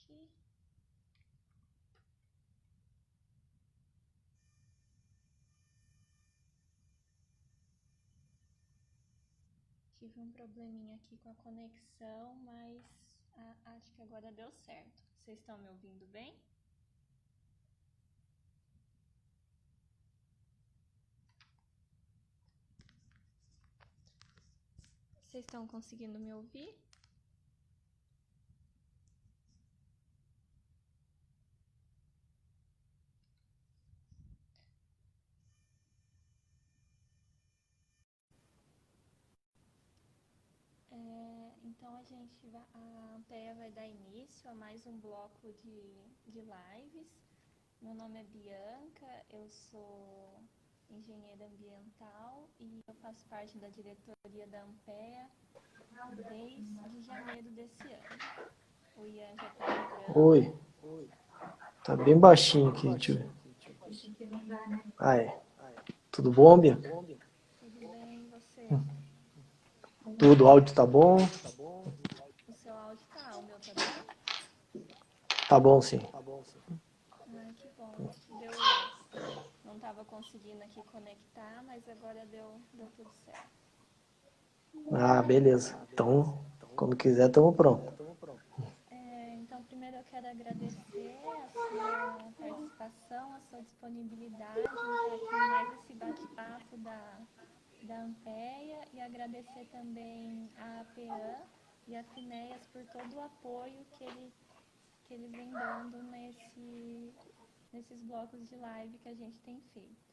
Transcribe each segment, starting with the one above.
aqui. Tive um probleminha aqui com a conexão, mas acho que agora deu certo. Vocês estão me ouvindo bem? Vocês estão conseguindo me ouvir? Então a Ampea vai dar início a mais um bloco de lives. Meu nome é Bianca, eu sou engenheira ambiental e eu faço parte da diretoria da Ampea desde janeiro desse ano. O Ian já está entrando. Oi. Tá bem baixinho aqui, deixa eu ver. Ah, é. Tudo bom, Bianca? Tudo bem, e você? Tudo, o áudio tá bom? O seu áudio tá, o meu tá bem? Tá bom, sim. Ai, que bom. Não estava conseguindo aqui conectar, mas agora deu tudo certo. Ah, beleza. Então, quando quiser, estamos prontos. Então, primeiro eu quero agradecer a sua participação, a sua disponibilidade em estar aqui em mais esse bate-papo da Ampea e agradecer também a APEAN e a Finéias por todo o apoio que eles vêm dando nesses blocos de live que a gente tem feito.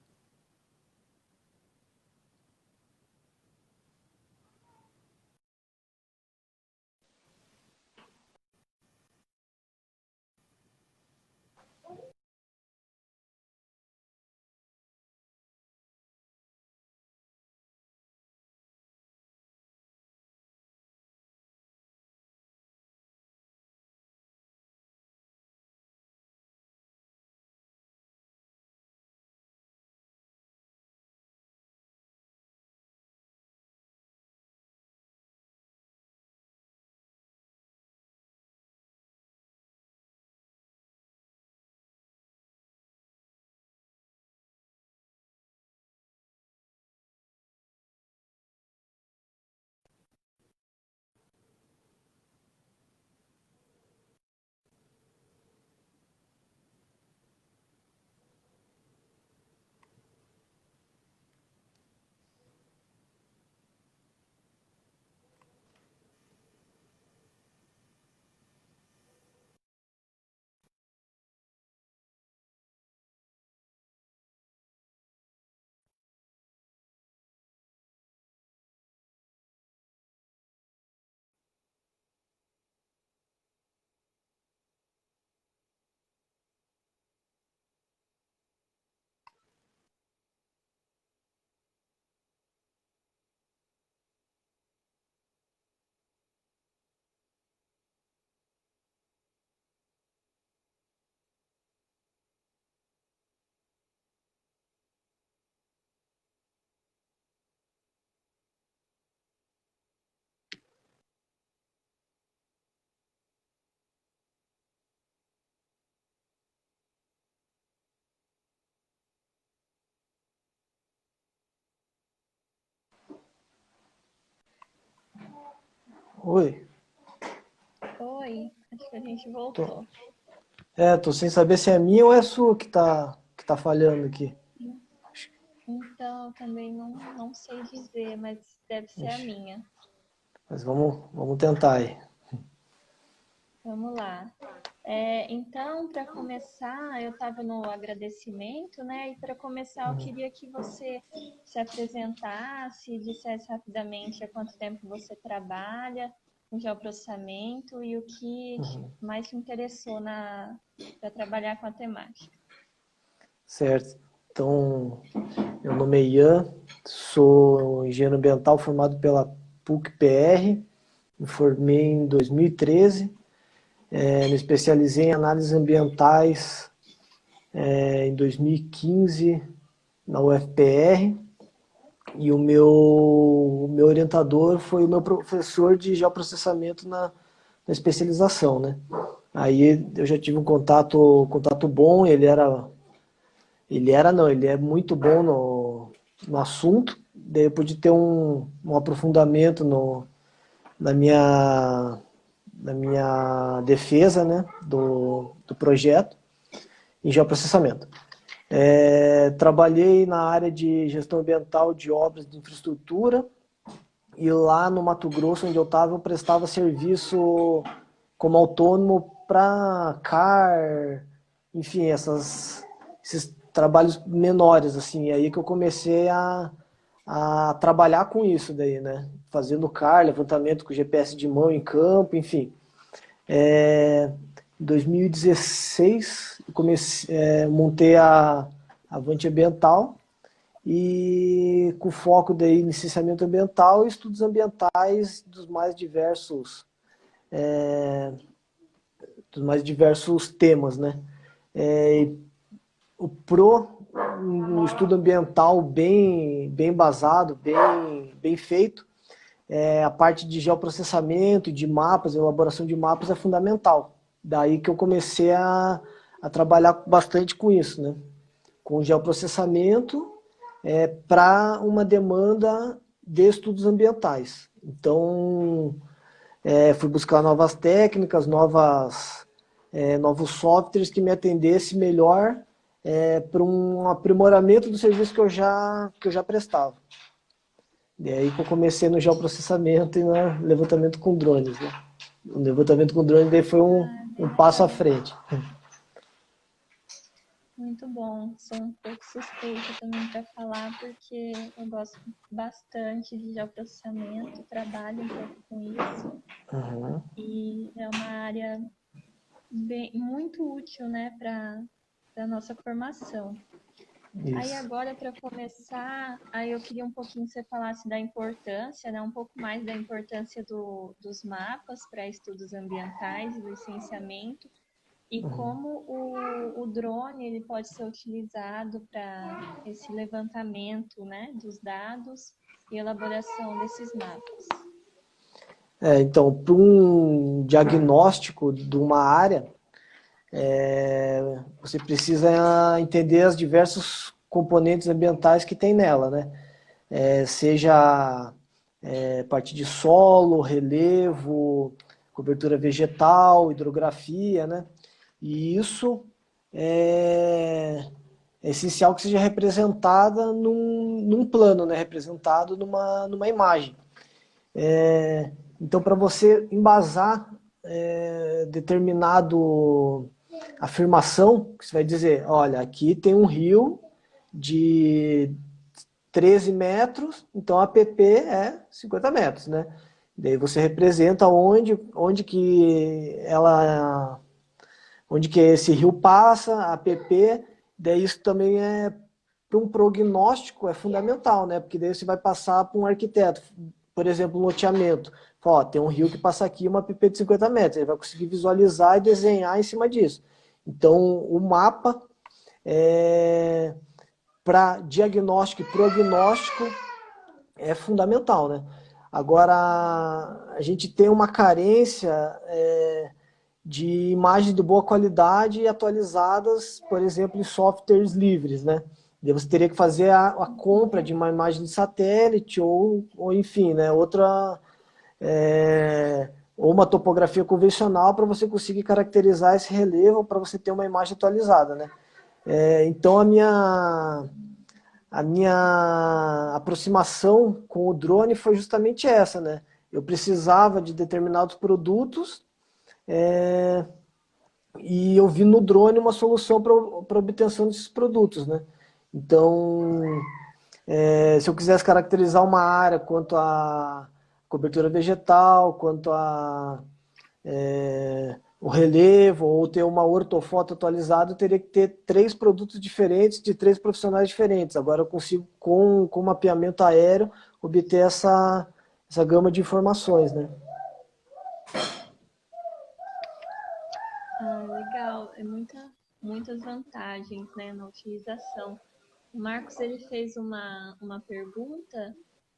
Oi. Oi, acho que a gente voltou. Tô sem saber se é minha ou é sua que tá falhando aqui. Então, eu também não sei dizer, mas deve ser a minha. Mas vamos tentar aí. Vamos lá. Então, para começar, eu estava no agradecimento, né? E para começar, eu queria que você se apresentasse, dissesse rapidamente há quanto tempo você trabalha com geoprocessamento e o que mais te interessou para trabalhar com a temática. Certo. Então, meu nome é Ian, sou engenheiro ambiental formado pela PUC-PR, me formei em 2013, me especializei em análises ambientais em 2015 na UFPR e o meu orientador foi o meu professor de geoprocessamento na especialização, né? Aí eu já tive um contato bom, ele é muito bom no assunto. Daí eu pude ter um aprofundamento na minha, na minha defesa, né, do projeto em geoprocessamento. Trabalhei na área de gestão ambiental de obras de infraestrutura e lá no Mato Grosso, onde eu estava, eu prestava serviço como autônomo para CAR, enfim, esses trabalhos menores, assim. E aí que eu comecei a trabalhar com isso daí, né? Fazendo CAR, levantamento com GPS de mão em campo, enfim. Em 2016, eu montei a Avante Ambiental e com foco daí em licenciamento ambiental e estudos ambientais dos mais diversos temas, né? O PRO, um estudo ambiental bem embasado, bem feito, a parte de geoprocessamento, de mapas, elaboração de mapas é fundamental. Daí que eu comecei a trabalhar bastante com isso, né? Com geoprocessamento para uma demanda de estudos ambientais. Então, fui buscar novas técnicas, novos softwares que me atendessem melhor para um aprimoramento do serviço que eu já prestava. E aí que eu comecei no geoprocessamento e no levantamento com drones. Né? O levantamento com drones daí foi Ah, um passo à legal. frente. Muito bom. Sou um pouco suspeita também para falar, porque eu gosto bastante de geoprocessamento, trabalho um pouco com isso, Uhum. e é uma área muito útil, né, para a nossa formação. Aí Isso. agora, para começar, aí eu queria um pouquinho que você falasse da importância, né, um pouco mais da importância dos mapas para estudos ambientais e licenciamento, e como o drone ele pode ser utilizado para esse levantamento, né, dos dados e elaboração desses mapas. Então, para um diagnóstico de uma área, você precisa entender os diversos componentes ambientais que tem nela, né? Seja parte de solo, relevo, cobertura vegetal, hidrografia, né? E isso é essencial que seja representada num plano, né? Representado numa imagem. Então, para você embasar determinado afirmação, que você vai dizer, olha, aqui tem um rio de 13 metros, então a PP é 50 metros, né? Daí você representa onde que esse rio passa, a PP, daí isso também para um prognóstico é fundamental, né? Porque daí você vai passar para um arquiteto, por exemplo, um loteamento. Fala, ó, tem um rio que passa aqui, uma PP de 50 metros. Ele vai conseguir visualizar e desenhar em cima disso. Então, o mapa para diagnóstico e prognóstico é fundamental, né? Agora, a gente tem uma carência de imagens de boa qualidade e atualizadas, por exemplo, em softwares livres, né? Daí você teria que fazer a compra de uma imagem de satélite ou enfim, né? Ou uma topografia convencional para você conseguir caracterizar esse relevo para você ter uma imagem atualizada, né? Então a minha aproximação com o drone foi justamente essa, né? Eu precisava de determinados produtos e eu vi no drone uma solução para obtenção desses produtos, né? Então, se eu quisesse caracterizar uma área quanto a cobertura vegetal, quanto a o relevo, ou ter uma ortofoto atualizada, eu teria que ter 3 produtos diferentes de 3 profissionais diferentes. Agora eu consigo, com mapeamento aéreo, obter essa gama de informações, né? Ah, legal. Muitas vantagens, né, na utilização. O Marcos ele fez uma pergunta: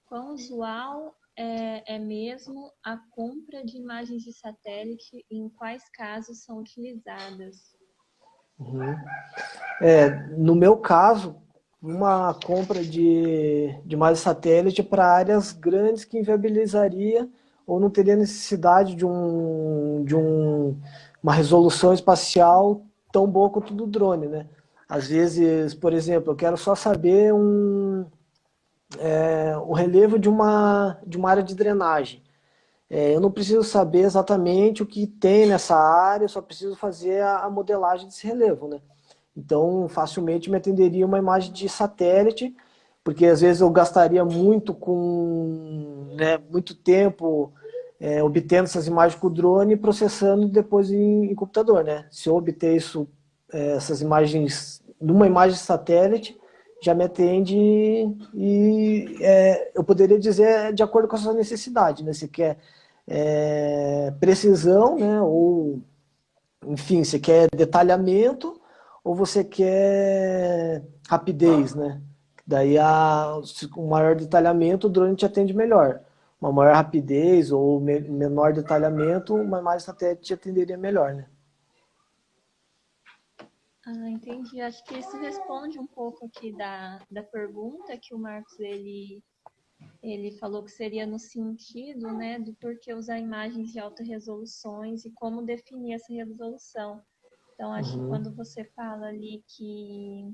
quão usual é mesmo a compra de imagens de satélite e em quais casos são utilizadas? Uhum. No meu caso, uma compra de mais satélite para áreas grandes que inviabilizaria ou não teria necessidade uma resolução espacial tão boa quanto do drone, né? Às vezes, por exemplo, eu quero só saber o relevo de uma área de drenagem. Eu não preciso saber exatamente o que tem nessa área, eu só preciso fazer a modelagem desse relevo, né? Então, facilmente me atenderia uma imagem de satélite, porque às vezes eu gastaria muito tempo obtendo essas imagens com o drone e processando depois em computador, né? Se eu obter essas imagens numa imagem de satélite, já me atende e eu poderia dizer de acordo com a sua necessidade, né? Se quer precisão, né? Ou, enfim, você quer detalhamento ou você quer rapidez, né? Daí, com maior detalhamento, o drone te atende melhor. Uma maior rapidez ou menor detalhamento, uma imagem satélite te atenderia melhor, né? Ah, entendi. Acho que isso responde um pouco aqui da pergunta que o Marcos ele falou que seria no sentido, né, do porquê usar imagens de alta resoluções e como definir essa resolução. Então, acho que Uhum. quando você fala ali que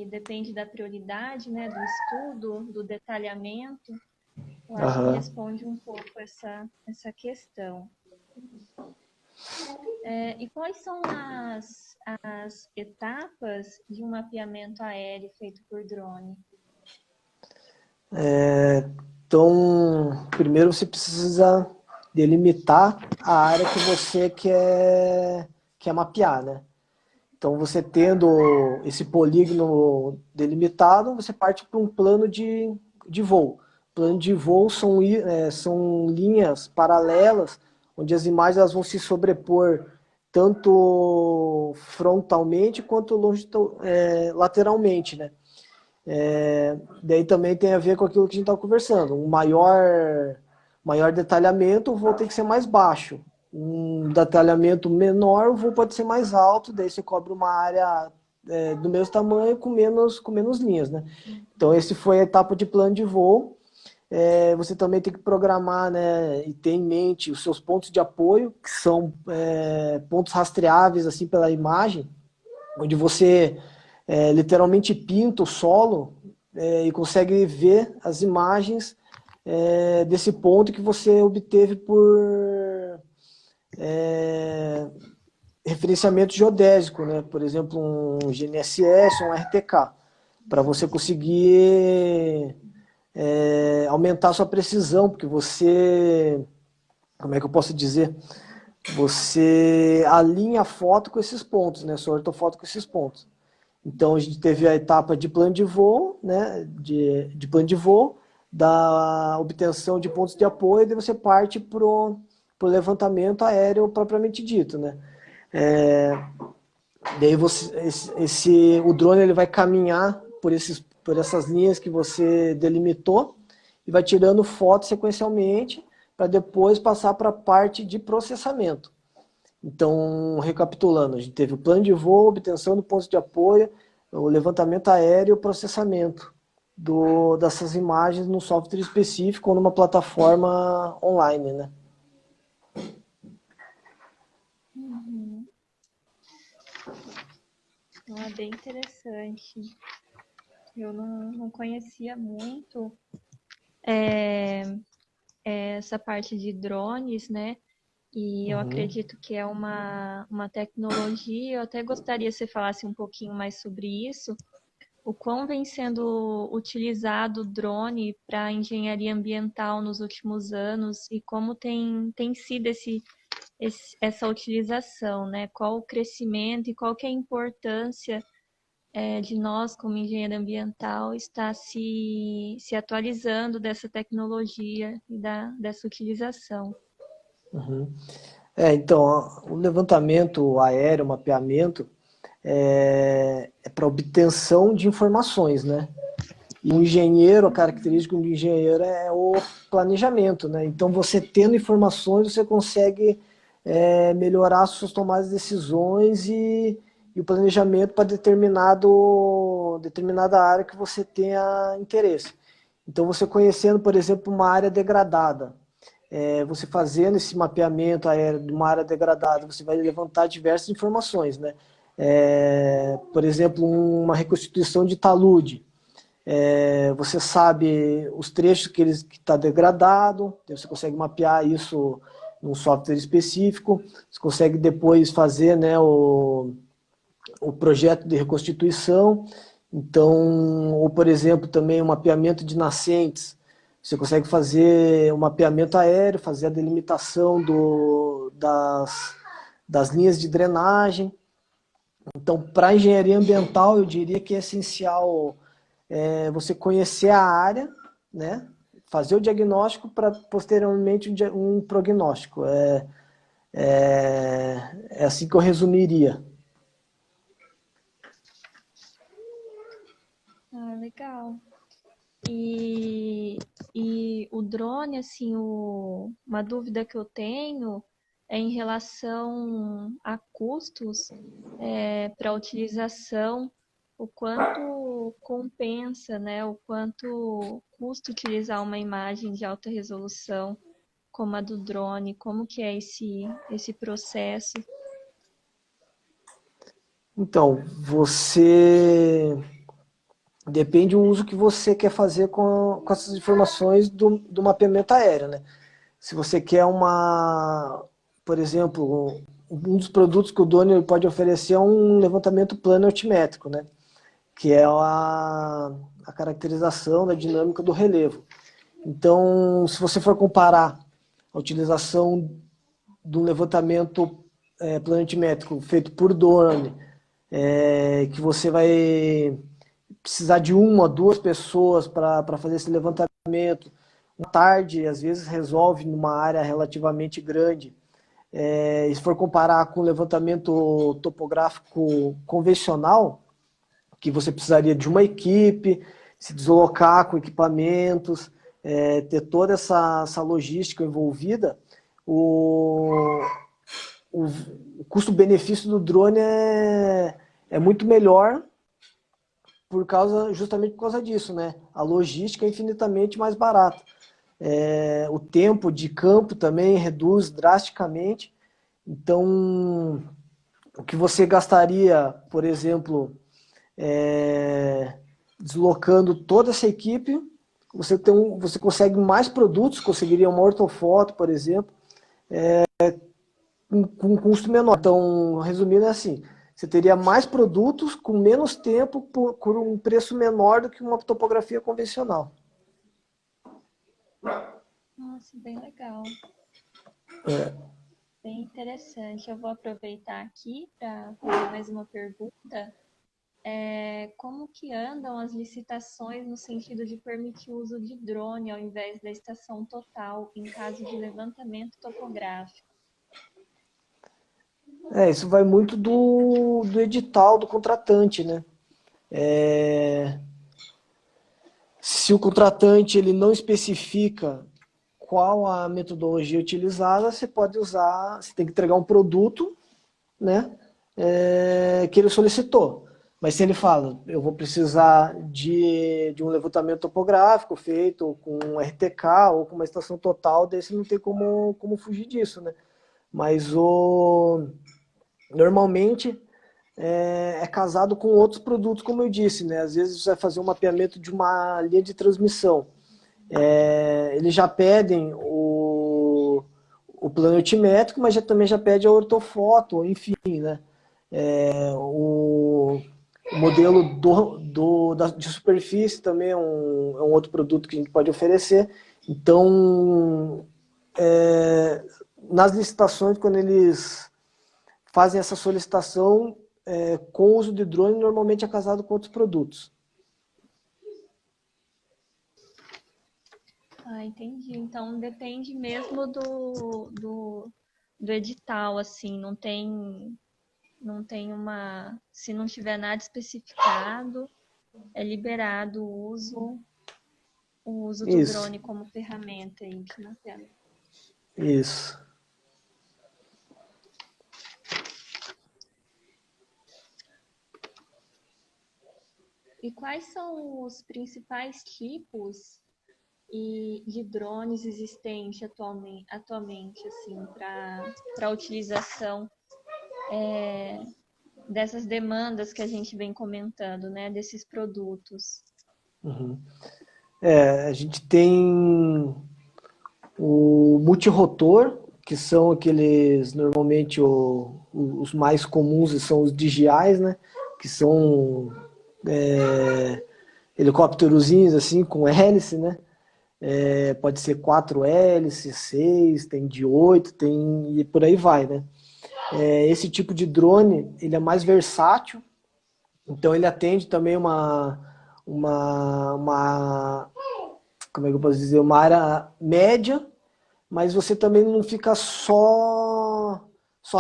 depende da prioridade, né, do estudo, do detalhamento, eu acho que Aham. responde um pouco essa questão. E quais são as etapas de um mapeamento aéreo feito por drone? Então, primeiro você precisa delimitar a área que você quer mapear, né? Então, você tendo esse polígono delimitado, você parte para um plano de voo. Plano de voo são linhas paralelas, onde as imagens elas vão se sobrepor tanto frontalmente quanto lateralmente, né? Daí também tem a ver com aquilo que a gente estava conversando. Maior detalhamento, o voo tem que ser mais baixo. Um detalhamento menor, o voo pode ser mais alto, daí você cobre uma área do mesmo tamanho com menos linhas, né? Então, esse foi a etapa de plano de voo. Você também tem que programar, né, e ter em mente os seus pontos de apoio, que são pontos rastreáveis assim pela imagem, onde você literalmente pinta o solo e consegue ver as imagens desse ponto que você obteve por referenciamento geodésico, né? Por exemplo, um GNSS, um RTK, para você conseguir aumentar a sua precisão, porque como é que eu posso dizer? Você alinha a foto com esses pontos, né? Sua ortofoto com esses pontos. Então, a gente teve a etapa de plano de voo, né, de plano de voo, da obtenção de pontos de apoio, e daí você parte para o levantamento aéreo propriamente dito, né. Daí o drone ele vai caminhar por essas linhas que você delimitou e vai tirando fotos sequencialmente para depois passar para a parte de processamento. Então, recapitulando, a gente teve o plano de voo, obtenção do ponto de apoio, o levantamento aéreo e o processamento dessas imagens num software específico ou numa plataforma online, né? Uhum. Então, é bem interessante. Eu não conhecia muito é, essa parte de drones, né? E eu Uhum. acredito que é uma tecnologia. Eu até gostaria que você falasse um pouquinho mais sobre isso. O quão vem sendo utilizado o drone para engenharia ambiental nos últimos anos e como tem sido essa utilização, né? Qual o crescimento e qual que é a importância de nós, como engenheiro ambiental, estar se atualizando dessa tecnologia e dessa utilização. Uhum. Então, o levantamento aéreo, o mapeamento, é para obtenção de informações, né? E um engenheiro, a característica do engenheiro é o planejamento, né? Então, você tendo informações, você consegue melhorar as suas tomadas de decisões e o planejamento para determinada área que você tenha interesse. Então, você conhecendo, por exemplo, uma área degradada, você fazendo esse mapeamento aéreo de uma área degradada, você vai levantar diversas informações, né? Por exemplo, uma reconstituição de talude. Você sabe os trechos que está degradado, você consegue mapear isso num software específico, você consegue depois fazer, né, o projeto de reconstituição. Então, ou por exemplo, também o mapeamento de nascentes. Você consegue fazer o mapeamento aéreo, fazer a delimitação das linhas de drenagem. Então, para a engenharia ambiental, eu diria que é essencial você conhecer a área, né? Fazer o diagnóstico para posteriormente um prognóstico. É assim que eu resumiria. Ah, legal. E, e o drone, assim, uma dúvida que eu tenho é em relação a custos para utilização, o quanto compensa, né? O quanto custa utilizar uma imagem de alta resolução como a do drone, como que é esse processo? Então, você depende do uso que você quer fazer com essas informações do mapeamento aéreo, né? Se você quer por exemplo, um dos produtos que o drone pode oferecer é um levantamento plano altimétrico, né? Que é a caracterização da dinâmica do relevo. Então, se você for comparar a utilização do levantamento planimétrico feito por drone, que você vai precisar de uma, duas pessoas para fazer esse levantamento, uma tarde, às vezes resolve numa área relativamente grande. Se for comparar com o levantamento topográfico convencional, que você precisaria de uma equipe, se deslocar com equipamentos, ter toda essa logística envolvida, o, o custo-benefício do drone é muito melhor justamente por causa disso, né? A logística é infinitamente mais barata. O tempo de campo também reduz drasticamente. Então, o que você gastaria, por exemplo, deslocando toda essa equipe, você consegue mais produtos, conseguiria uma ortofoto, por exemplo, com um custo menor. Então, resumindo, é assim, você teria mais produtos com menos tempo por um preço menor do que uma topografia convencional. Nossa, bem legal, É. bem interessante. Eu vou aproveitar aqui para fazer mais uma pergunta. Como que andam as licitações no sentido de permitir o uso de drone ao invés da estação total em caso de levantamento topográfico? Isso vai muito do edital do contratante, né? Se o contratante ele não especifica qual a metodologia utilizada, você tem que entregar um produto, né, que ele solicitou. Mas se ele fala, eu vou precisar de um levantamento topográfico feito com um RTK ou com uma estação total, daí você não tem como fugir disso, né? Mas normalmente é casado com outros produtos, como eu disse, né? Às vezes você vai fazer um mapeamento de uma linha de transmissão. Eles já pedem o plano altimétrico, mas também já pede a ortofoto, enfim, né? O modelo de superfície também é um outro produto que a gente pode oferecer. Então, nas licitações, quando eles fazem essa solicitação, com o uso de drone, normalmente é casado com outros produtos. Ah, entendi. Então depende mesmo do edital, assim, não tem uma. Se não tiver nada especificado, é liberado o uso do Isso, drone como ferramenta aí de mapeamento. isso. E quais são os principais tipos de drones existentes atualmente assim, para a utilização dessas demandas que a gente vem comentando, né, desses produtos? Uhum. A gente tem o multirotor, que são aqueles, normalmente os mais comuns são os DJIs, né? Que são helicópterozinhos assim, com hélice, né? Pode ser 4 hélices, 6, tem de 8, tem e por aí vai, né? Esse tipo de drone, ele é mais versátil, então ele atende também uma como é que eu posso dizer, uma área média, mas você também não fica só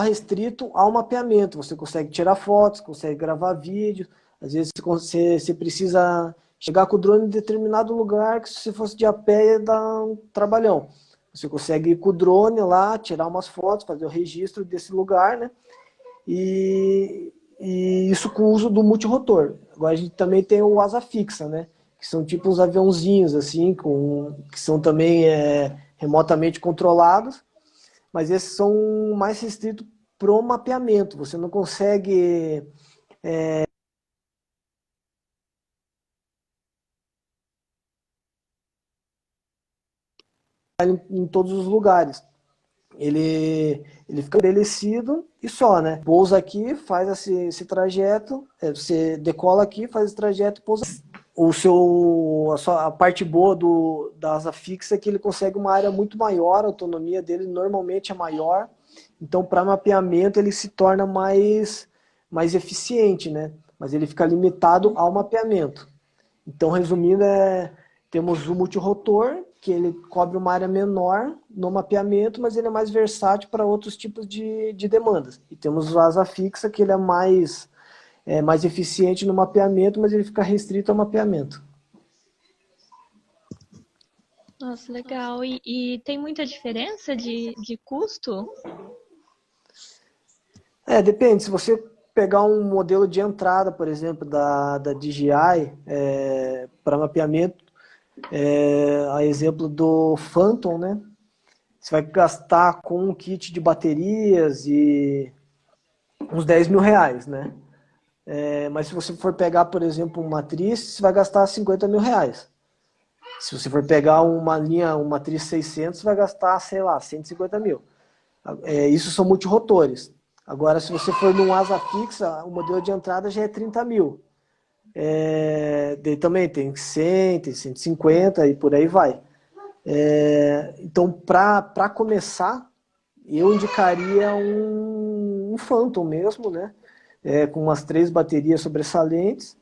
restrito ao mapeamento. Você consegue tirar fotos, consegue gravar vídeo. Às vezes você precisa chegar com o drone em determinado lugar que se você fosse de a pé ia dar um trabalhão. Você consegue ir com o drone lá, tirar umas fotos, fazer o registro desse lugar, né? E isso com o uso do multirotor. Agora a gente também tem o asa fixa, né? Que são tipo uns aviãozinhos assim, que são também remotamente controlados, mas esses são mais restritos pro mapeamento. Você não consegue em todos os lugares. Ele fica estabelecido e só, né? Pousa aqui, faz esse trajeto, você decola aqui, faz esse trajeto e pousa. A parte boa da asa fixa é que ele consegue uma área muito maior, a autonomia dele normalmente é maior, então para mapeamento ele se torna mais eficiente, né? Mas ele fica limitado ao mapeamento. Então, resumindo, temos o multirotor, que ele cobre uma área menor no mapeamento, mas ele é mais versátil para outros tipos de demandas. E temos o asa fixa, que ele é mais eficiente no mapeamento, mas ele fica restrito ao mapeamento. Nossa, legal. E tem muita diferença de custo? Depende. Se você pegar um modelo de entrada, por exemplo, da DJI, para mapeamento, a exemplo do Phantom, né? Você vai gastar com um kit de baterias e uns 10 mil reais, né? Mas se você for pegar, por exemplo, uma matriz, você vai gastar 50 mil reais. Se você for pegar uma matriz 600, você vai gastar, sei lá, 150 mil. Isso são multirotores. Agora, se você for num asa fixa, o modelo de entrada já é 30 mil. Daí também tem 100, tem 150 e por aí vai. Então, para começar, eu indicaria um Phantom mesmo, né? Com umas 3 baterias sobressalentes,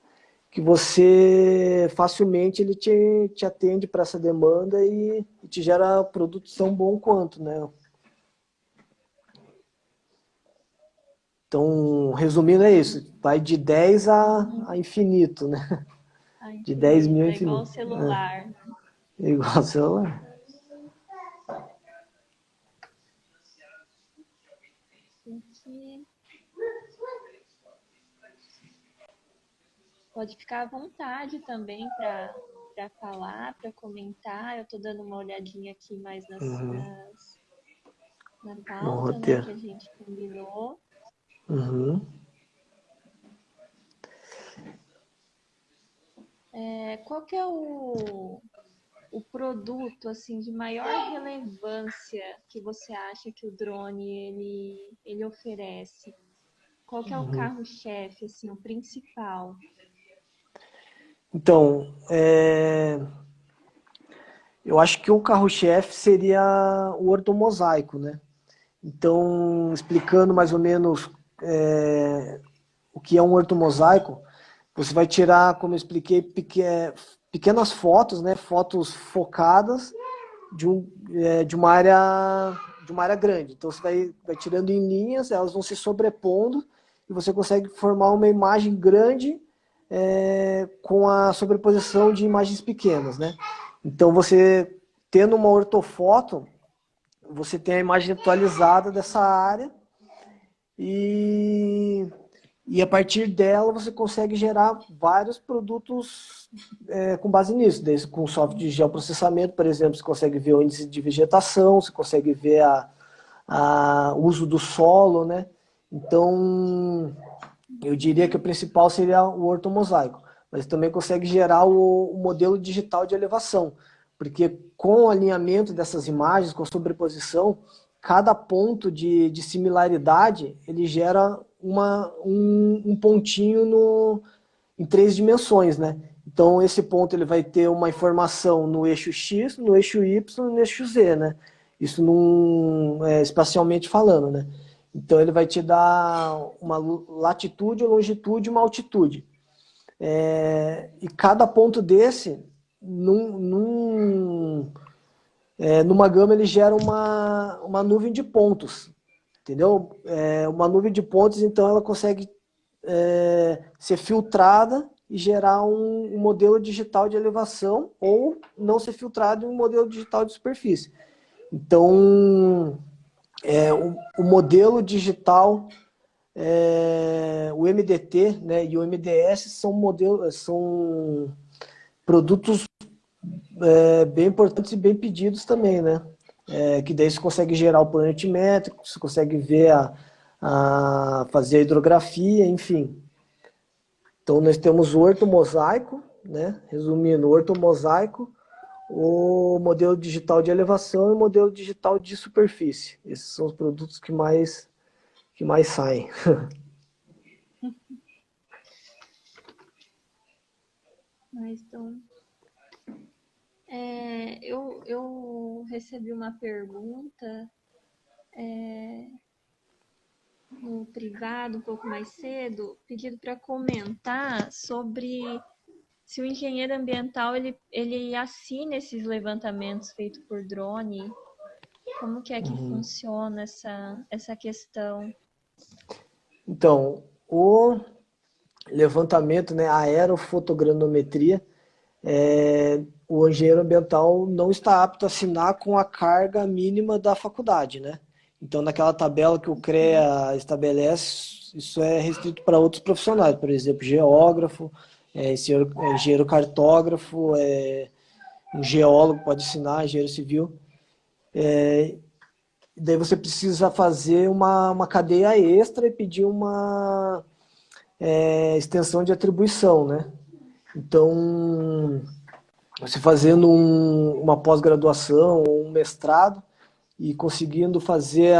que você facilmente ele te atende para essa demanda e te gera produtos tão bom quanto, né? Então, resumindo, é isso. Vai de 10 a infinito, né? Ah, De 10 infinito. mil a É igual o infinito. celular. Igual celular. Gente, pode ficar à vontade também para falar, para comentar. Eu estou dando uma olhadinha aqui mais Uhum. na No pauta, né, roteiro. que a gente combinou. Uhum. Qual que é o produto assim de maior relevância que você acha que o drone ele oferece? Qual que é o carro-chefe, assim, o principal? Então, eu acho que o carro-chefe seria o ortomosaico, né? Então, explicando mais ou menos o que é um ortomosaico, você vai tirar, como eu expliquei, pequenas fotos, né? Fotos focadas de uma área grande. Então, você vai tirando em linhas, elas vão se sobrepondo e você consegue formar uma imagem grande com a sobreposição de imagens pequenas, né? Então, você tendo uma ortofoto, você tem a imagem atualizada dessa área e, e a partir dela você consegue gerar vários produtos com base nisso. Desde com software de geoprocessamento, por exemplo, você consegue ver o índice de vegetação, você consegue ver o uso do solo, né? Então, eu diria que o principal seria o ortomosaico, mas também consegue gerar o modelo digital de elevação, porque com o alinhamento dessas imagens, com a sobreposição, cada ponto de similaridade, ele gera um pontinho em 3 dimensões, né? Então, esse ponto ele vai ter uma informação no eixo X, no eixo Y e no eixo Z, né? Isso espacialmente falando, né? Então, ele vai te dar uma latitude, longitude e uma altitude. E cada ponto desse, numa gama, ele gera uma nuvem de pontos, entendeu? Uma nuvem de pontos, então, ela consegue ser filtrada e gerar um modelo digital de elevação ou não ser filtrado em um modelo digital de superfície. Então, o modelo digital, o MDT, né, e o MDS são produtos bem importantes e bem pedidos também, né? Que daí você consegue gerar o plano altimétrico, você consegue ver fazer a hidrografia, enfim. Então, nós temos o ortomosaico, né? Resumindo, o ortomosaico, o modelo digital de elevação e o modelo digital de superfície. Esses são os produtos que mais saem. Mas, então, eu recebi uma pergunta no privado um pouco mais cedo, pedido para comentar sobre se o engenheiro ambiental ele assina esses levantamentos feitos por drone. Como que é que funciona essa questão? Então, o levantamento, né, a aerofotogrametria, o engenheiro ambiental não está apto a assinar com a carga mínima da faculdade, né? Então, naquela tabela que o CREA estabelece, isso é restrito para outros profissionais, por exemplo, geógrafo, engenheiro cartógrafo, um geólogo pode assinar, engenheiro civil. Daí você precisa fazer uma cadeia extra e pedir uma extensão de atribuição, né? Então, você fazendo uma pós-graduação ou um mestrado e conseguindo fazer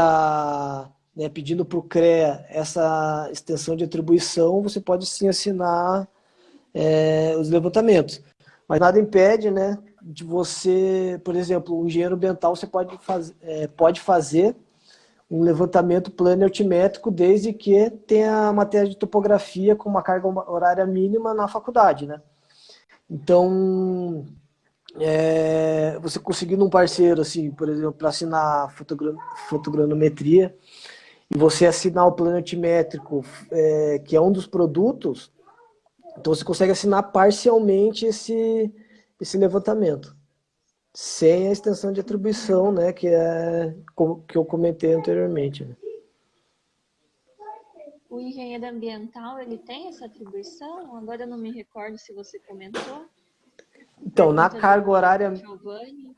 pedindo para o CREA essa extensão de atribuição, você pode sim assinar os levantamentos. Mas nada impede, né, de você, por exemplo, o engenheiro ambiental, você pode fazer um levantamento plano e altimétrico desde que tenha a matéria de topografia com uma carga horária mínima na faculdade, né? Então, você conseguindo um parceiro, assim, por exemplo, para assinar fotogrametria, e você assinar o plano altimétrico, que é um dos produtos, então você consegue assinar parcialmente esse levantamento, sem a extensão de atribuição, né, que eu comentei anteriormente. Né? O engenheiro ambiental, ele tem essa atribuição? Agora eu não me recordo se você comentou. Então, Giovanni.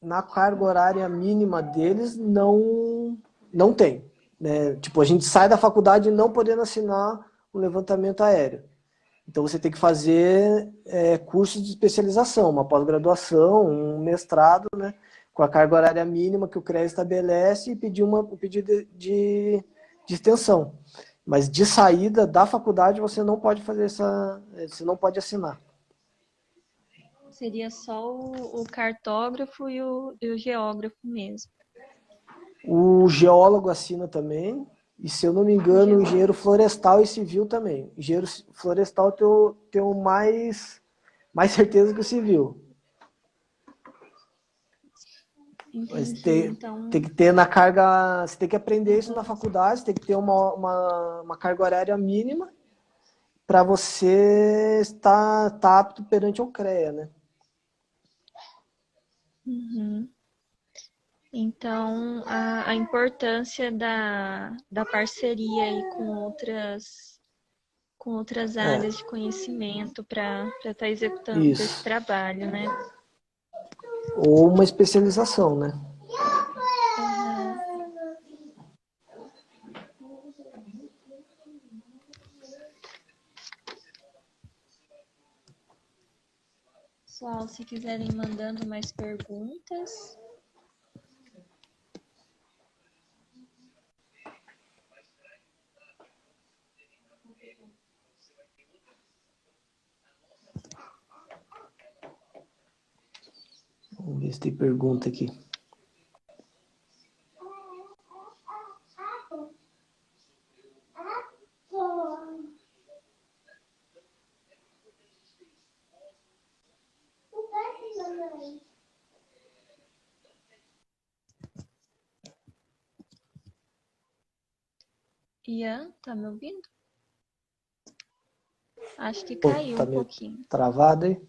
Na carga horária mínima deles, não tem. Né? Tipo, a gente sai da faculdade não podendo assinar um levantamento aéreo. Então, você tem que fazer cursos de especialização, uma pós-graduação, um mestrado, né? Com a carga horária mínima que o CREA estabelece e pedir um pedido de extensão. Mas de saída da faculdade, você não pode fazer você não pode assinar. Seria só o cartógrafo e o geógrafo mesmo. O geólogo assina também, e se eu não me engano, o engenheiro florestal e civil também. Engenheiro florestal tenho mais certeza que o civil. Mas Então... tem que ter na carga. Você tem que aprender isso na faculdade, você tem que ter uma carga horária mínima para você estar apto perante o CREA, né? Uhum. Então, a importância da parceria aí com outras É, áreas de conhecimento para estar executando esse isso. trabalho, né? Ou uma especialização, né? Aham. Pessoal, se quiserem mandando mais perguntas. Vamos ver se tem pergunta aqui. Ian, tá me ouvindo? Acho que Pô, caiu tá um meio pouquinho, travado aí?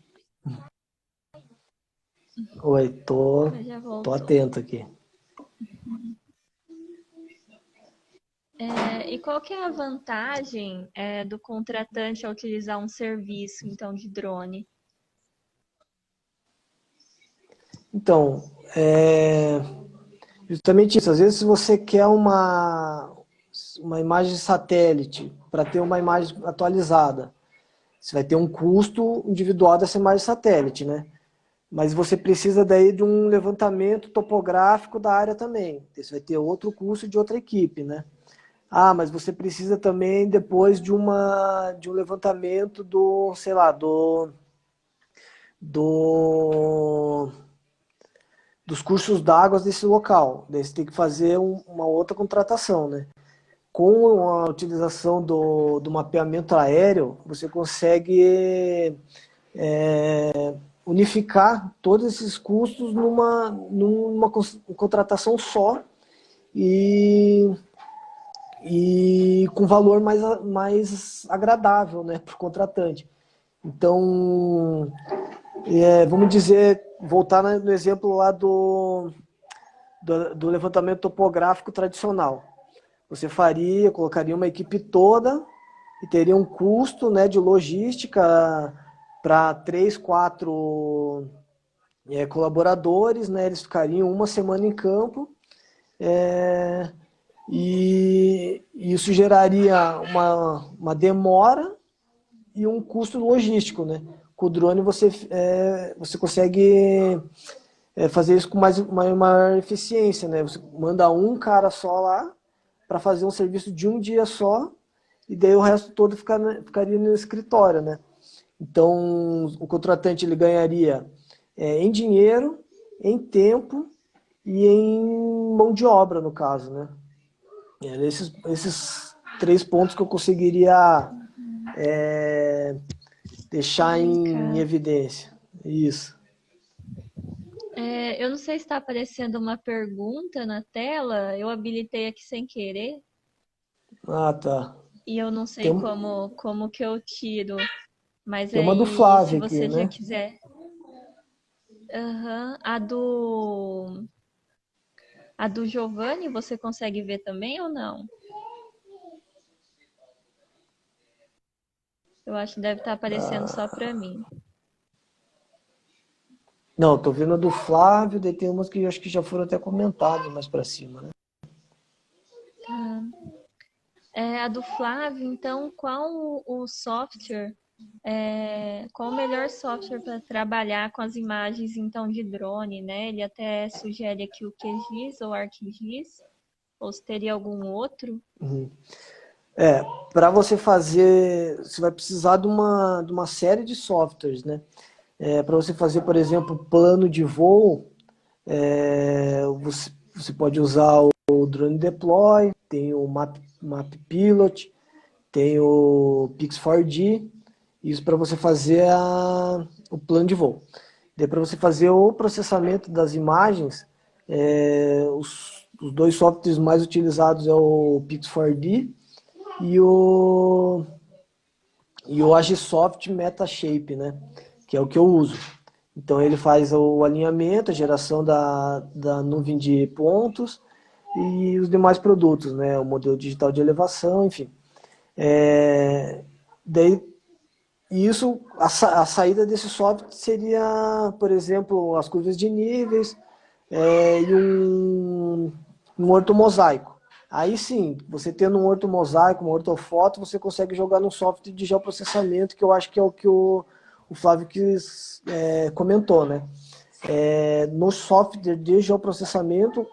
Oi, mas já tô voltou. atento aqui. E qual que é a vantagem do contratante ao utilizar um serviço, então, de drone? Então, justamente isso. Às vezes, se você quer uma imagem de satélite para ter uma imagem atualizada, você vai ter um custo individual dessa imagem de satélite, né? Mas você precisa daí de um levantamento topográfico da área também. Você vai ter outro custo de outra equipe, né? Ah, mas você precisa também depois de um levantamento do, sei lá, do dos cursos d'água desse local. Daí você tem que fazer uma outra contratação, né? Com a utilização do mapeamento aéreo, você consegue unificar todos esses custos numa contratação só e, e com valor mais agradável, né, para o contratante. Então, vamos dizer, voltar no exemplo lá do levantamento topográfico tradicional. Você colocaria uma equipe toda e teria um custo, né, de logística para 3, 4 colaboradores, né, eles ficariam uma semana em campo, e isso geraria uma demora e um custo logístico, né? Com o drone você consegue fazer isso com maior eficiência, né? Você manda um cara só lá para fazer um serviço de um dia só e daí o resto todo ficaria no escritório, né? Então o contratante ele ganharia em dinheiro, em tempo e em mão de obra, no caso, né? Esses 3 pontos que eu conseguiria deixar em Indicar. evidência. Isso. Eu não sei se está aparecendo uma pergunta na tela, eu habilitei aqui sem querer Ah, tá. e eu não sei Tem, como que eu tiro, mas tem uma do aí se Flávio aqui, você já né? quiser. Aham. A do Giovanni você consegue ver também ou não? Eu acho que deve estar aparecendo só para mim. Não, tô vendo a do Flávio, daí tem umas que eu acho que já foram até comentadas mais pra cima, né? Tá. A do Flávio, então, qual o software, qual o melhor software para trabalhar com as imagens, então, de drone, né? Ele até sugere aqui o QGIS ou ArcGIS, ou se teria algum outro. Uhum. Para você fazer, você vai precisar de uma série de softwares, né? Para você fazer, por exemplo, plano de voo, você pode usar o Drone Deploy, tem o Map Pilot, tem o Pix4D, isso para você fazer o plano de voo. Daí para você fazer o processamento das imagens, os dois softwares mais utilizados é o Pix4D e e o Agisoft Metashape, né? Que é o que eu uso. Então ele faz o alinhamento, a geração da nuvem de pontos e os demais produtos, né? O modelo digital de elevação, enfim. Daí, isso, a saída desse software seria, por exemplo, as curvas de níveis e um ortomosaico. Aí sim, você tendo um ortomosaico, uma ortofoto, você consegue jogar num software de geoprocessamento, que eu acho que é o que o Flávio comentou, né? No software de geoprocessamento,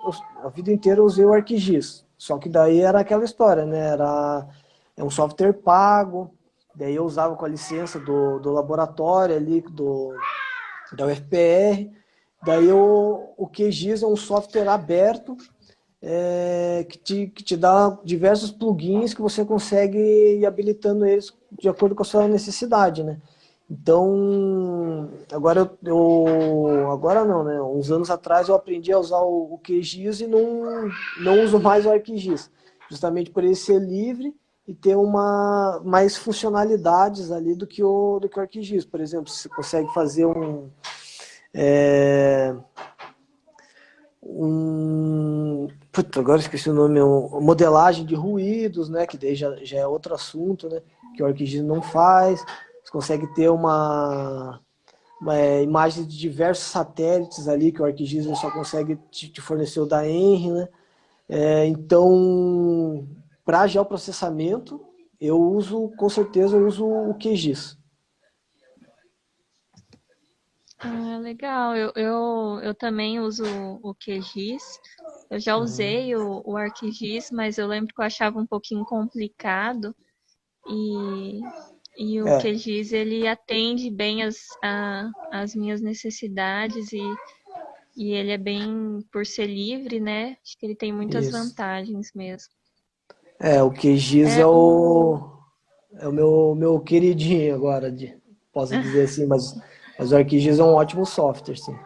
a vida inteira eu usei o ArcGIS. Só que daí era aquela história, né? É um software pago, daí eu usava com a licença do laboratório ali, da UFPR. Daí o QGIS é um software aberto que te dá diversos plugins que você consegue ir habilitando eles de acordo com a sua necessidade, né? Então, agora não, né? Uns anos atrás eu aprendi a usar o QGIS e não uso mais o ArcGIS, justamente por ele ser livre e ter mais funcionalidades ali do que o ArcGIS. Por exemplo, você consegue fazer agora esqueci o nome, modelagem de ruídos, né? Que daí já é outro assunto, né? Que o ArcGIS não faz. Você consegue ter uma imagem de diversos satélites ali, que o ArcGIS só consegue te fornecer o da ENRI, né? Então, para geoprocessamento, com certeza, eu uso o QGIS. Ah, legal. Eu também uso o QGIS. Eu já usei o ArcGIS, mas eu lembro que eu achava um pouquinho complicado. E, e o É, QGIS, ele atende bem as minhas necessidades e ele é bem, por ser livre, né? Acho que ele tem muitas isso. vantagens mesmo. O QGIS É o... é o meu queridinho agora, posso dizer assim, mas o ArcGIS é um ótimo software, sim.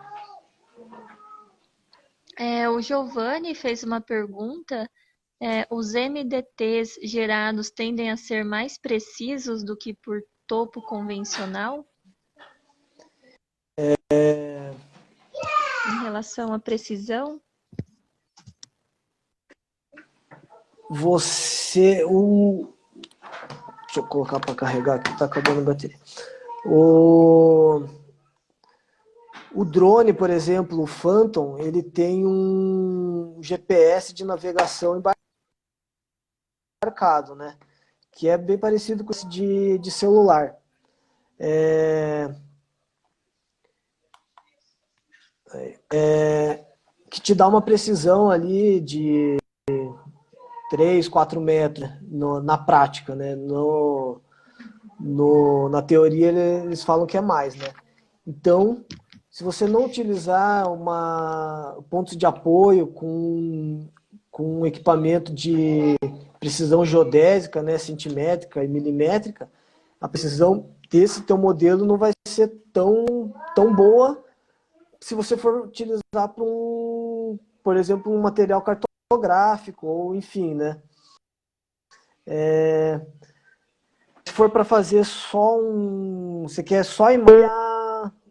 O Giovanni fez uma pergunta. Os MDTs gerados tendem a ser mais precisos do que por topo convencional em relação à precisão? Deixa eu colocar para carregar aqui, tá acabando a bateria. O, o drone, por exemplo, o Phantom, ele tem um GPS de navegação embarcado, né? Que é bem parecido com esse de celular. Que te dá uma precisão ali de 3, 4 metros na prática, né? Na teoria eles falam que é mais, né? Então, se você não utilizar pontos de apoio com um equipamento de precisão geodésica, né, centimétrica e milimétrica, a precisão desse teu modelo não vai ser tão boa se você for utilizar por exemplo, um material cartográfico ou enfim, né? Se for para fazer você quer só imagem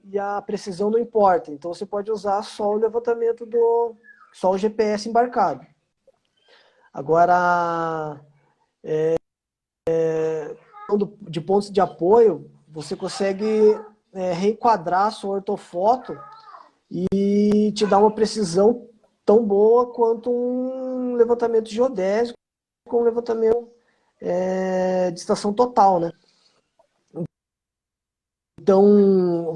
e a precisão não importa. Então você pode usar só o levantamento só o GPS embarcado. Agora, de pontos de apoio, você consegue reenquadrar a sua ortofoto e te dar uma precisão tão boa quanto um levantamento geodésico com um levantamento de estação total, né? Então,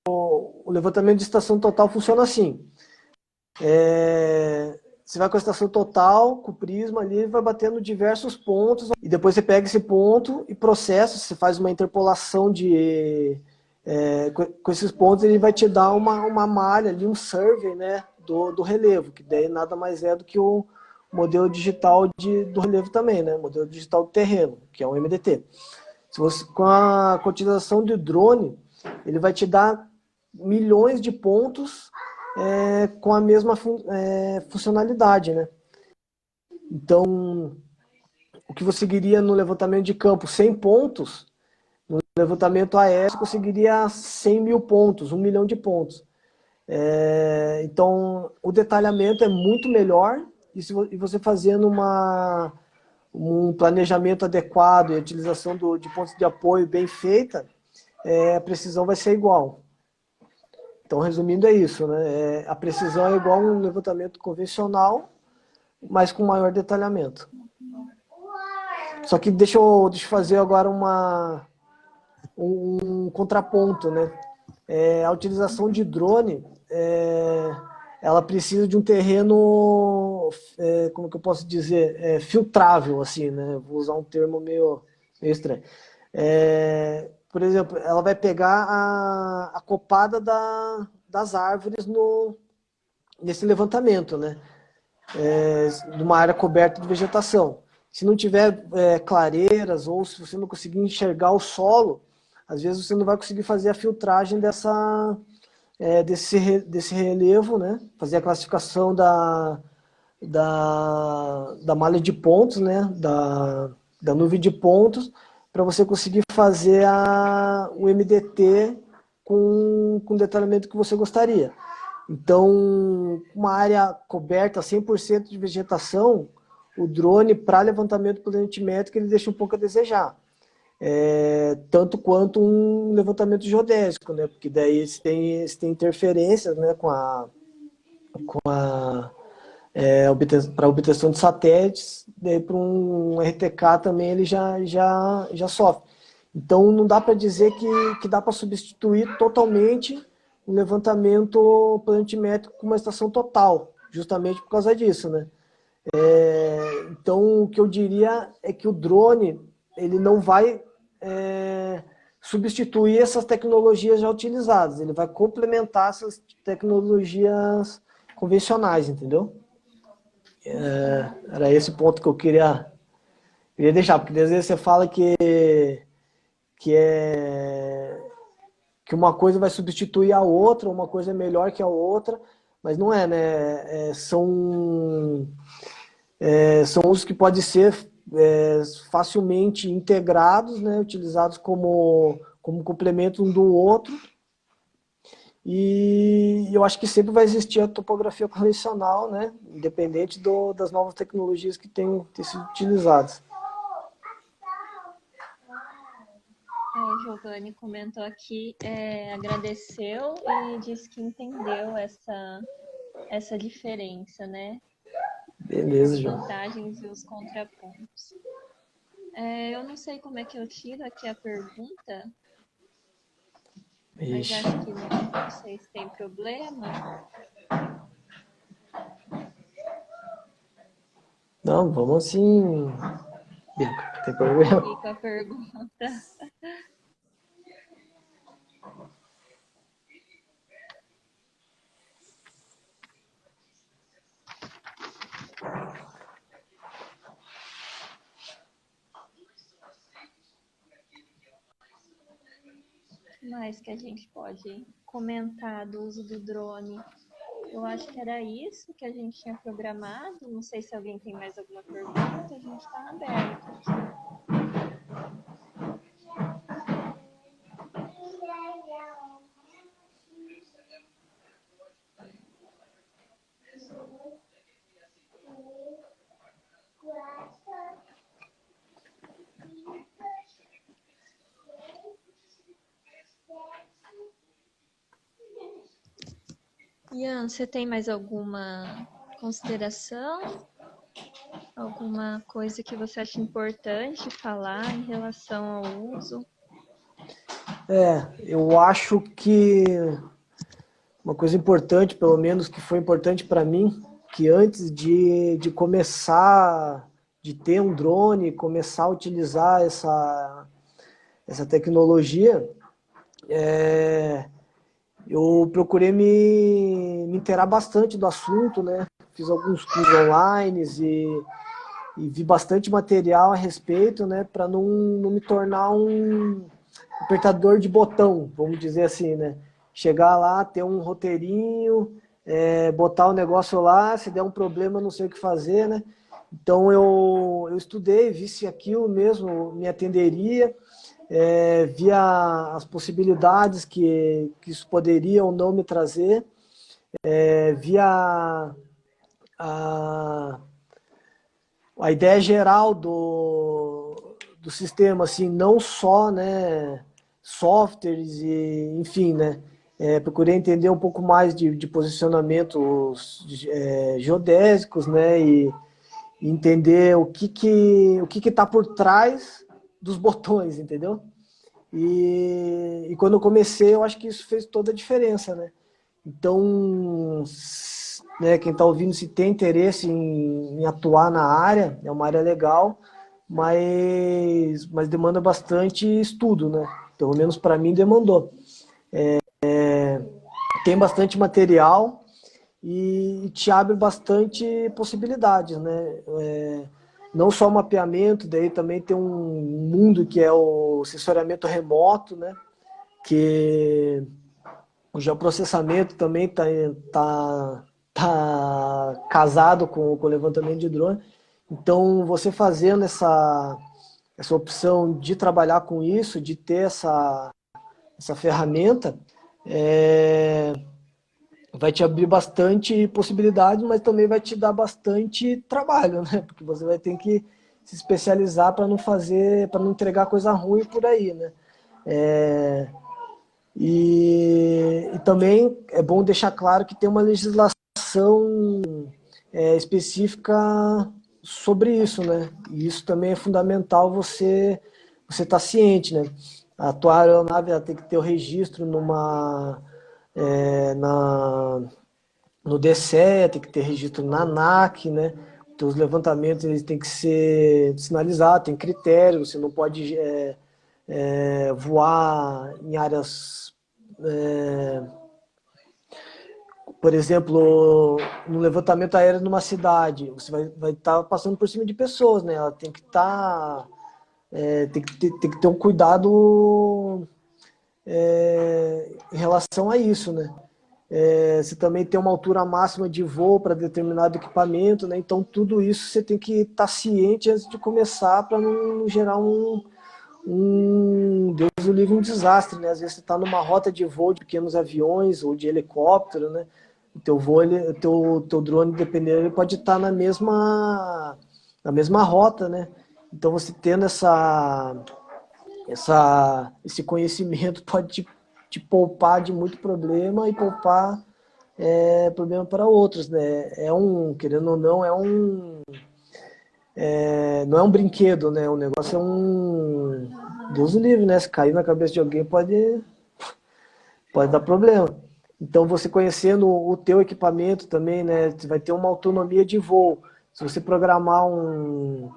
o levantamento de estação total funciona assim. Você vai com a estação total, com o prisma ali, vai batendo diversos pontos, e depois você pega esse ponto e processa, você faz uma interpolação com esses pontos, ele vai te dar uma malha ali, um survey, né, do relevo, que daí nada mais é do que o modelo digital do relevo também, né, modelo digital do terreno, que é o MDT. Com a utilização de drone, ele vai te dar milhões de pontos com a mesma funcionalidade, né? Então, o que você conseguiria no levantamento de campo 100 pontos, no levantamento aéreo você conseguiria 100 mil pontos, 1 milhão de pontos. Então, o detalhamento é muito melhor e você fazendo um planejamento adequado e a utilização de pontos de apoio bem feita, a precisão vai ser igual. Então, resumindo, é isso, né? A precisão é igual a um levantamento convencional, mas com maior detalhamento. Só que deixa eu fazer agora um contraponto, né? A utilização de drone, ela precisa de um terreno, como que eu posso dizer, filtrável, assim, né? Vou usar um termo meio estranho. Por exemplo, ela vai pegar a copada das árvores nesse levantamento, né? Numa área coberta de vegetação. Se não tiver clareiras ou se você não conseguir enxergar o solo, às vezes você não vai conseguir fazer a filtragem desse relevo, né? Fazer a classificação da malha de pontos, né? Da nuvem de pontos, para você conseguir fazer o MDT com o detalhamento que você gostaria. Então, uma área coberta 100% de vegetação, o drone para levantamento planimétrico ele deixa um pouco a desejar. Tanto quanto um levantamento geodésico, né? Porque daí eles têm interferências, né? Para obtenção de satélites, daí para um RTK também ele já sofre. Então não dá para dizer que dá para substituir totalmente um levantamento planimétrico com uma estação total, justamente por causa disso, né? Então o que eu diria é que o drone ele não vai substituir essas tecnologias já utilizadas, ele vai complementar essas tecnologias convencionais, entendeu? Era esse ponto que eu queria deixar, porque às vezes você fala que uma coisa vai substituir a outra, uma coisa é melhor que a outra, mas não é, né? São usos que podem ser facilmente integrados, né? Utilizados como complemento um do outro. E eu acho que sempre vai existir a topografia convencional, né? Independente das novas tecnologias que têm sido utilizadas. O Giovanni comentou aqui, agradeceu e disse que entendeu essa diferença, né? Beleza, As João. vantagens e os contrapontos. Eu não sei como é que eu tiro aqui a pergunta, mas Ixi. acho que não sei se tem problema. Não, vamos assim. Não tem problema. Aqui com a pergunta. O que mais que a gente pode comentar do uso do drone? Eu acho que era isso que a gente tinha programado. Não sei se alguém tem mais alguma pergunta. A gente está aberto aqui. Ian, você tem mais alguma consideração? Alguma coisa que você acha importante falar em relação ao uso? Eu acho que uma coisa importante, pelo menos que foi importante para mim, que antes de começar, de ter um drone, começar a utilizar essa tecnologia, eu procurei me inteirar bastante do assunto, né? Fiz alguns cursos online e vi bastante material a respeito, né? Para não me tornar um apertador de botão, vamos dizer assim, né? Chegar lá, ter um roteirinho, botar o negócio lá, se der um problema, não sei o que fazer, né? Então eu estudei, vi se aquilo mesmo me atenderia, via as possibilidades que isso poderia ou não me trazer, via a, a ideia geral do sistema, assim, não só, né, softwares e, enfim, né, procurei entender um pouco mais de posicionamentos geodésicos, né, e entender o que está por trás dos botões, entendeu? E quando eu comecei, eu acho que isso fez toda a diferença, né? Então, né, quem está ouvindo, se tem interesse em atuar na área, é uma área legal, mas demanda bastante estudo, né? Pelo menos para mim demandou. Tem bastante material e te abre bastante possibilidades, né? Não só o mapeamento, daí também tem um mundo que é o sensoriamento remoto, né? Que o geoprocessamento também tá casado com o levantamento de drone. Então, você fazendo essa opção de trabalhar com isso, de ter essa ferramenta, é, vai te abrir bastante possibilidades, mas também vai te dar bastante trabalho, né? Porque você vai ter que se especializar para não fazer, para não entregar coisa ruim por aí, né? É, e também é bom deixar claro que tem uma legislação específica sobre isso, né? E isso também é fundamental você estar ciente, né? A tua aeronave ela tem que ter o registro é, na, no DCE, tem que ter registro na ANAC, né? Então, os levantamentos eles têm que ser sinalizados, tem critérios, você não pode voar em áreas, por exemplo, no levantamento aéreo numa cidade, você vai estar passando por cima de pessoas, né? Ela tem que estar, tem que ter um cuidado em relação a isso, né? Você também tem uma altura máxima de voo para determinado equipamento, né? Então tudo isso você tem que estar ciente antes de começar para não gerar Deus o livre, um desastre, né? Às vezes você está numa rota de voo de pequenos aviões ou de helicóptero, né? O teu voo, teu drone, dependendo, ele pode estar na mesma rota, né? Então você tendo esse conhecimento pode te poupar de muito problema e poupar problema para outros, né? Querendo ou não, não é um brinquedo, né? O negócio é Deus o livre, né? Se cair na cabeça de alguém pode dar problema. Então, você conhecendo o teu equipamento também, né? Você vai ter uma autonomia de voo. Se você programar um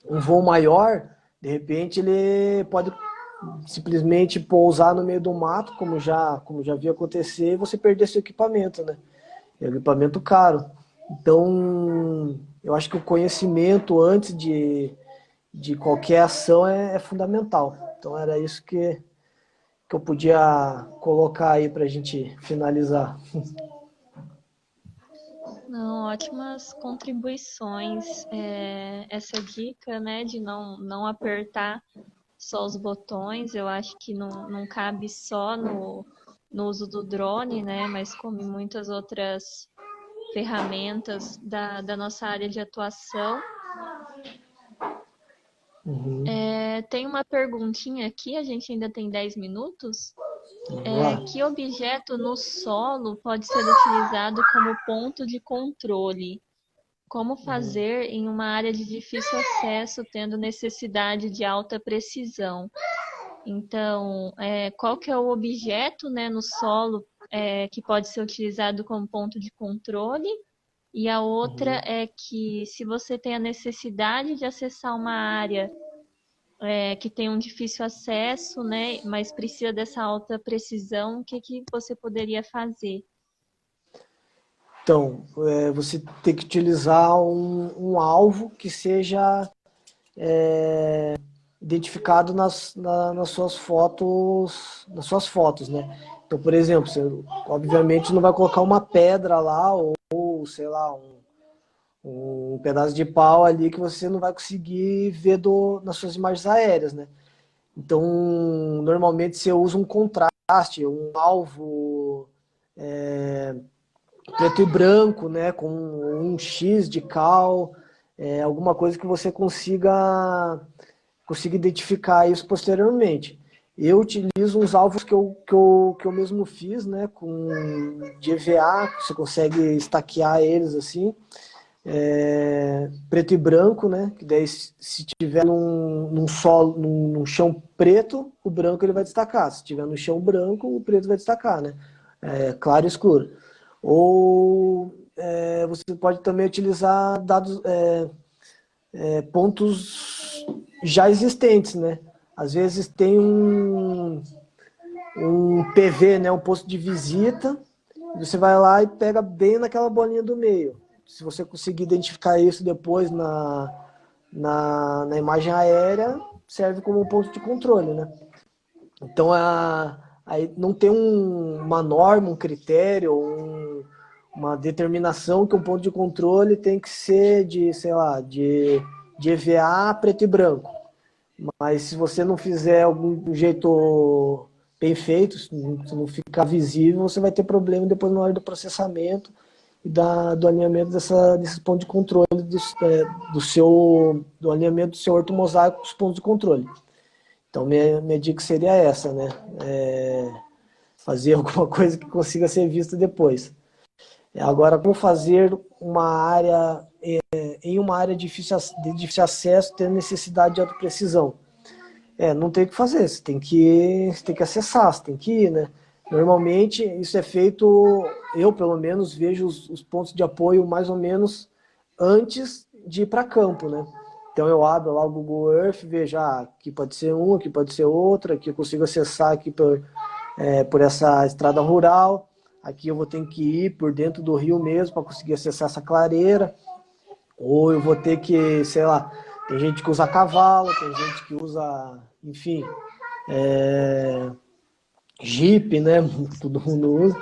voo maior, de repente ele pode simplesmente pousar no meio do mato, como já viu acontecer, e você perder seu equipamento, né? É um equipamento caro. Então, eu acho que o conhecimento antes de qualquer ação é fundamental. Então, era isso que eu podia colocar aí para a gente finalizar. Não, ótimas contribuições. Essa dica, né, de não apertar só os botões, eu acho que não cabe só no uso do drone, né, mas como em muitas outras ferramentas da nossa área de atuação. Uhum. Tem uma perguntinha aqui, a gente ainda tem 10 minutos. Vamos lá. Que objeto no solo pode ser utilizado como ponto de controle? Como fazer em uma área de difícil acesso, tendo necessidade de alta precisão? Então, qual que é o objeto, né, no solo que pode ser utilizado como ponto de controle? E a outra é que se você tem a necessidade de acessar uma área que tem um difícil acesso, né, mas precisa dessa alta precisão, o que você poderia fazer? Então, você tem que utilizar um alvo que seja identificado nas suas fotos, né? Então, por exemplo, você obviamente não vai colocar uma pedra lá ou sei lá, um um pedaço de pau ali que você não vai conseguir ver nas suas imagens aéreas, né? Então, normalmente você usa um contraste, um alvo preto e branco, né? Com um X de cal, alguma coisa que você consiga identificar isso posteriormente. Eu utilizo uns alvos que eu mesmo fiz, né? De EVA, você consegue estaquear eles assim. Preto e branco, né? Que daí se tiver num chão preto, o branco ele vai destacar. Se tiver no chão branco, o preto vai destacar, né? Claro e escuro. Ou você pode também utilizar dados, pontos já existentes, né? Às vezes tem um PV, né? Um posto de visita. Você vai lá e pega bem naquela bolinha do meio. Se você conseguir identificar isso depois na imagem aérea, serve como um ponto de controle, né? Então, aí não tem uma norma, um critério, uma determinação que um ponto de controle tem que ser sei lá, de EVA preto e branco. Mas se você não fizer algum jeito bem feito, se não ficar visível, você vai ter problema depois na hora do processamento e do alinhamento desses pontos de controle, do alinhamento do seu ortomosaico com os pontos de controle. Então, minha dica seria essa, né? Fazer alguma coisa que consiga ser vista depois. Agora, como fazer uma área em uma área de difícil acesso, tendo necessidade de alta precisão? Não tem o que fazer, você tem que acessar, você tem que ir, né? Normalmente, isso é feito, eu pelo menos vejo os pontos de apoio mais ou menos antes de ir para campo, né? Então eu abro lá o Google Earth, vejo, aqui pode ser um, aqui pode ser outro, aqui eu consigo acessar aqui por essa estrada rural, aqui eu vou ter que ir por dentro do rio mesmo para conseguir acessar essa clareira, ou eu vou ter que, sei lá, tem gente que usa cavalo, tem gente que usa, enfim, Jeep, né? Todo mundo usa.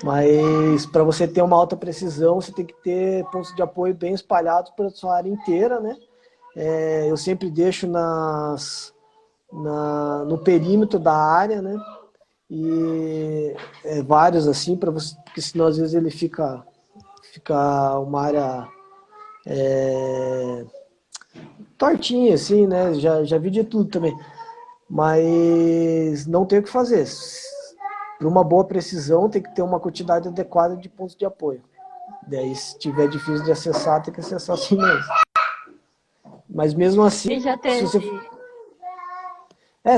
Mas para você ter uma alta precisão, você tem que ter pontos de apoio bem espalhados pela sua área inteira, né? Eu sempre deixo no perímetro da área, né? E vários assim, para você, porque senão às vezes ele fica uma área tortinha, assim, né? Já vi de tudo também. Mas não tem o que fazer. Para uma boa precisão, tem que ter uma quantidade adequada de pontos de apoio. Daí, se tiver difícil de acessar, tem que acessar assim mesmo. Mas mesmo assim, E já se você, teve.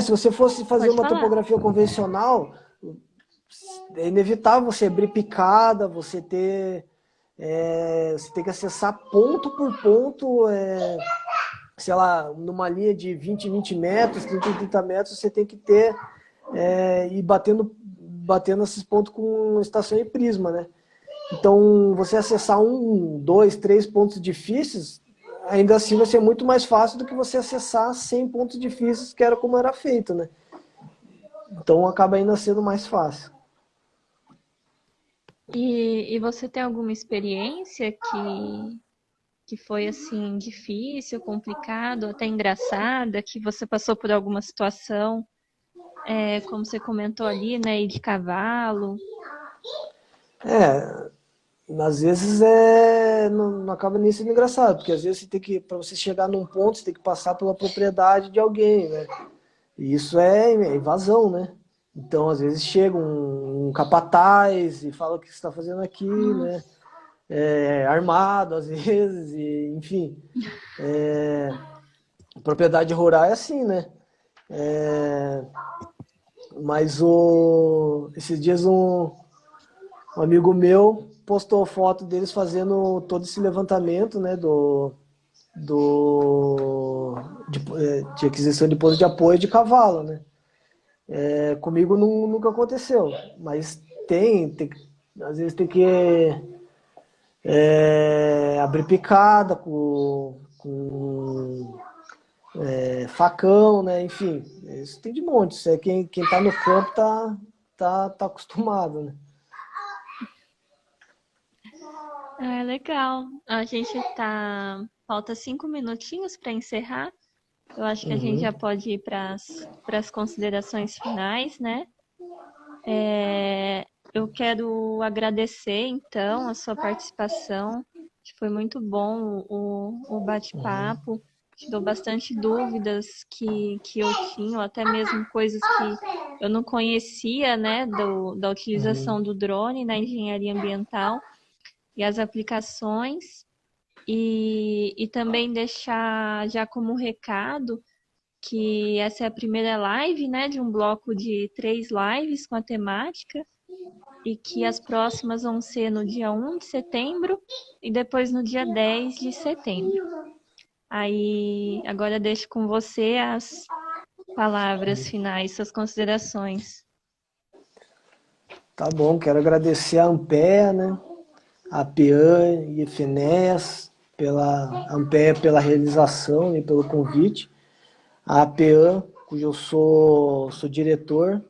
se você fosse fazer Pode uma falar. topografia convencional, é inevitável você abrir picada, você tem que acessar ponto por ponto, sei lá, numa linha de 20 em 20 metros, 30 em 30 metros, você tem que ter e batendo esses pontos com estação e prisma, né? Então, você acessar um, dois, três pontos difíceis, ainda assim vai ser muito mais fácil do que você acessar 100 pontos difíceis, que era como era feito, né? Então, acaba ainda sendo mais fácil. E você tem alguma experiência que foi assim difícil, complicado, até engraçada, que você passou por alguma situação, como você comentou ali, né, ir de cavalo? É, às vezes não acaba nem sendo engraçado, porque às vezes para você chegar num ponto, você tem que passar pela propriedade de alguém, né? E isso é invasão, né? Então, às vezes chega um capataz e fala o que você está fazendo aqui, né? Nossa. Armado, às vezes, e, enfim. Propriedade rural é assim, né? Mas esses dias um amigo meu postou foto deles fazendo todo esse levantamento, né? De aquisição de posto de apoio de cavalo, né? Comigo nunca aconteceu, mas às vezes tem que abrir picada com facão, né? Enfim, isso tem de monte. Isso quem tá no campo tá acostumado, né? Ah, legal. A gente tá. Falta 5 minutinhos para encerrar. Eu acho que a gente já Uhum, pode ir para as considerações finais, né? É, eu quero agradecer, então, a sua participação. Acho que foi muito bom o uhum, bate-papo. Tirou bastante dúvidas que eu tinha, ou até mesmo coisas que eu não conhecia, né, da uhum. utilização do drone na engenharia ambiental e as aplicações. E também deixar já como recado que essa é a primeira live, né, de um bloco de 3 lives com a temática e que as próximas vão ser no dia 1 de setembro e depois no dia 10 de setembro. Aí, agora deixo com você as palavras finais, suas considerações. Tá bom, quero agradecer a Ampea, né? A PEAN e a FENES, pela Ampea pela realização e pelo convite. A PEAN, cujo eu sou diretor,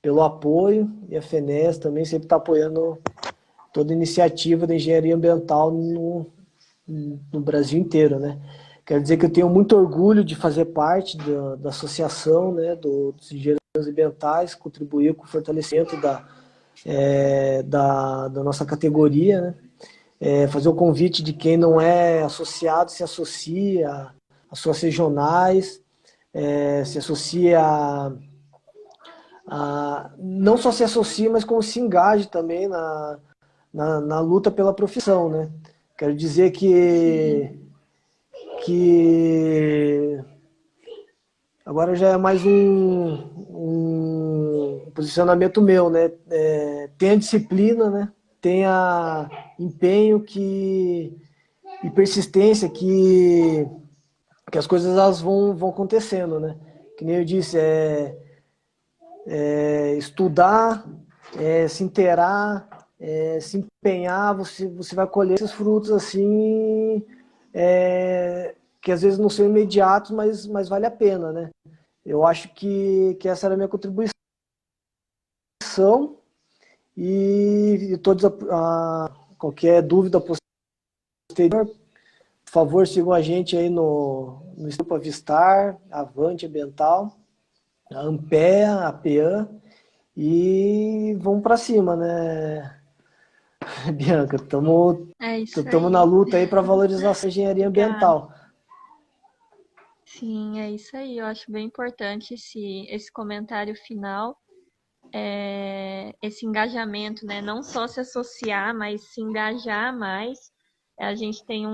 pelo apoio, e a FENES também sempre está apoiando toda iniciativa de engenharia ambiental no Brasil inteiro, né? Quero dizer que eu tenho muito orgulho de fazer parte da associação, né, dos engenheiros ambientais, contribuir com o fortalecimento da nossa categoria, né? Fazer o convite de quem não é associado se associa às suas regionais, se associa não só se associa, mas como se engaje também na luta pela profissão, né? Quero dizer Sim, que agora já é mais um posicionamento meu, né? Tenha disciplina, né? Tenha empenho e persistência que as coisas elas vão acontecendo, né? Que nem eu disse, estudar, se inteirar, se empenhar, você vai colher esses frutos assim, que às vezes não são imediatos, mas vale a pena, né? Eu acho que essa era a minha contribuição e todos qualquer dúvida posterior, por favor, sigam a gente aí no Instituto Avistar, Avante Ambiental, a Ampea, a PEAN, e vamos para cima, né, Bianca? é isso Estamos na aí. luta aí para valorização da engenharia Obrigada. ambiental. Sim, é isso aí. Eu acho bem importante esse comentário final, esse engajamento, né? Não só se associar, mas se engajar mais. A gente tem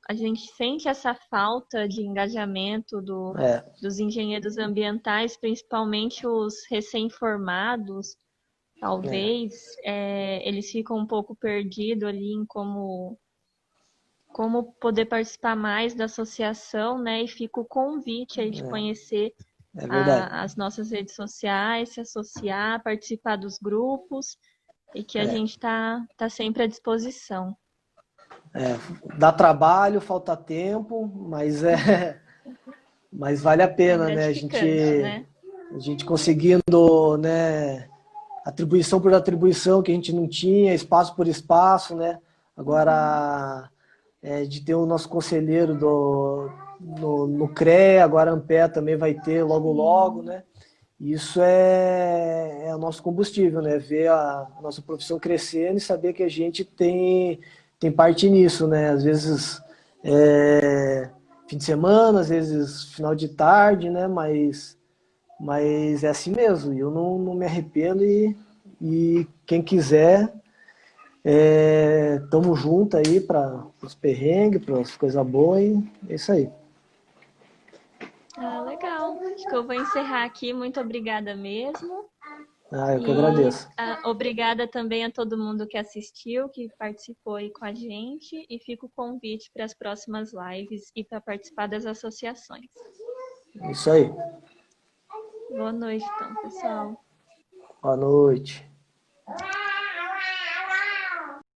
a gente sente essa falta de engajamento É, dos engenheiros ambientais, principalmente os recém-formados, é, talvez, eles ficam um pouco perdidos ali em como poder participar mais da associação, né? E fica o convite aí de conhecer é verdade. as nossas redes sociais, se associar, participar dos grupos e que a É, gente tá sempre à disposição. dá trabalho, falta tempo, mas vale a É pena, né? gratificante, né? A gente conseguindo, né? Atribuição por atribuição que a gente não tinha, espaço por espaço, né? Agora, de ter o nosso conselheiro no CREA, agora a Ampé também vai ter logo logo, Sim, né? Isso é o nosso combustível, né? Ver a nossa profissão crescendo e saber que a gente tem parte nisso, né? Às vezes fim de semana, às vezes final de tarde, né? Mas é assim mesmo. E eu não me arrependo e quem quiser, tamo junto aí para os perrengues, para as coisas boas e é isso aí. ah, legal. Acho que eu vou encerrar aqui. Muito obrigada mesmo. Ah, eu que E agradeço. obrigada também a todo mundo que assistiu, que participou aí com a gente. E fica o convite para as próximas lives e para participar das associações. É isso aí. Boa noite, então, pessoal. Boa noite.